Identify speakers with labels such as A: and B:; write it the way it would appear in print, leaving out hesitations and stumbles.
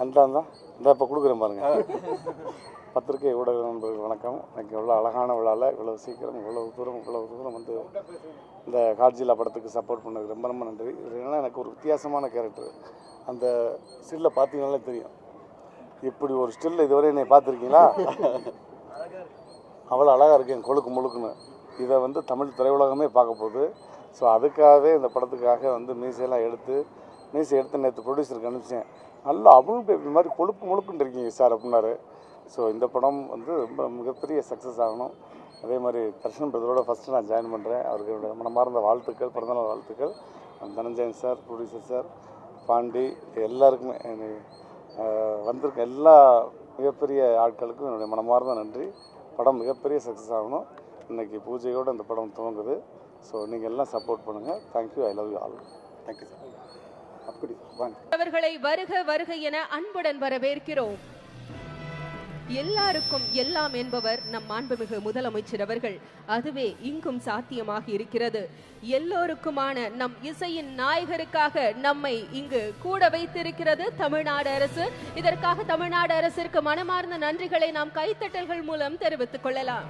A: அந்த இப்போ கொடுக்குறேன் பாருங்கள். பத்திரிகை ஊடக நண்பர்கள் வணக்கம். எனக்கு இவ்வளோ அழகான விழாவில் இவ்வளோ சீக்கிரம் இவ்வளோ தூரம் வந்து இந்த காட்ஜிலா படத்துக்கு சப்போர்ட் பண்ணதுக்கு ரொம்ப ரொம்ப நன்றி. இது என்னன்னா எனக்கு ஒரு வித்தியாசமான கேரக்டர். அந்த ஸ்டில்லை பார்த்தீங்கன்னாலே தெரியும். இப்படி ஒரு ஸ்டில் இதுவரை என்னை பார்த்துருக்கீங்களா? அவ்வளோ அழகாக இருக்கு என் கொழுக்கு முழுக்குன்னு. இதை வந்து தமிழ் திரையுலகமே பார்க்க போகுது. ஸோ அதுக்காகவே இந்த படத்துக்காக வந்து மீசை எடுத்து நேற்று ப்ரொடியூசருக்கு அனுப்பிச்சேன். நல்லா அபுல் பேபி மாதிரி கொழுப்பு முழுக்குன்னு இருக்கீங்க சார் அப்படின்னாரு. ஸோ இந்த படம் வந்து ரொம்ப மிகப்பெரிய சக்ஸஸ் ஆகணும். அதே மாதிரி தர்ஷன் பிரதரோட ஃபஸ்ட்டு நான் ஜாயின் பண்ணுறேன். அவருக்கு என்னுடைய மனமார்ந்த வாழ்த்துக்கள், பிறந்தநாள் வாழ்த்துக்கள். Dhananjayan sir, producer sir, Pandi எல்லாருக்குமே வந்திருக்க எல்லா மிகப்பெரிய ஆட்களுக்கும் என்னுடைய மனமார்ந்த நன்றி. படம் மிகப்பெரிய சக்ஸஸ் ஆகணும். இன்றைக்கி பூஜையோடு இந்த படம் துவங்குது. ஸோ நீங்கள் எல்லாம் சப்போர்ட் பண்ணுங்கள். Thank you. I love you all. Thank you sir. அப்படி
B: அவர்களை வருக வருக என அன்புடன் வரவேற்கிறோம். எல்லாருக்கும் எல்லாம் என்பவர் நம் மாண்புமிகு முதலமைச்சர் அவர்கள். அதுவே இங்கும் சாத்தியமாக இருக்கிறது. எல்லோருக்குமான நம் இசையின் நாயகருக்காக நம்மை இங்கு கூட வைத்திருக்கிறது தமிழ்நாடு அரசு. இதற்காக தமிழ்நாடு அரசிற்கு மனமார்ந்த நன்றிகளை நாம் கைத்தட்டல்கள் மூலம் தெரிவித்துக் கொள்ளலாம்.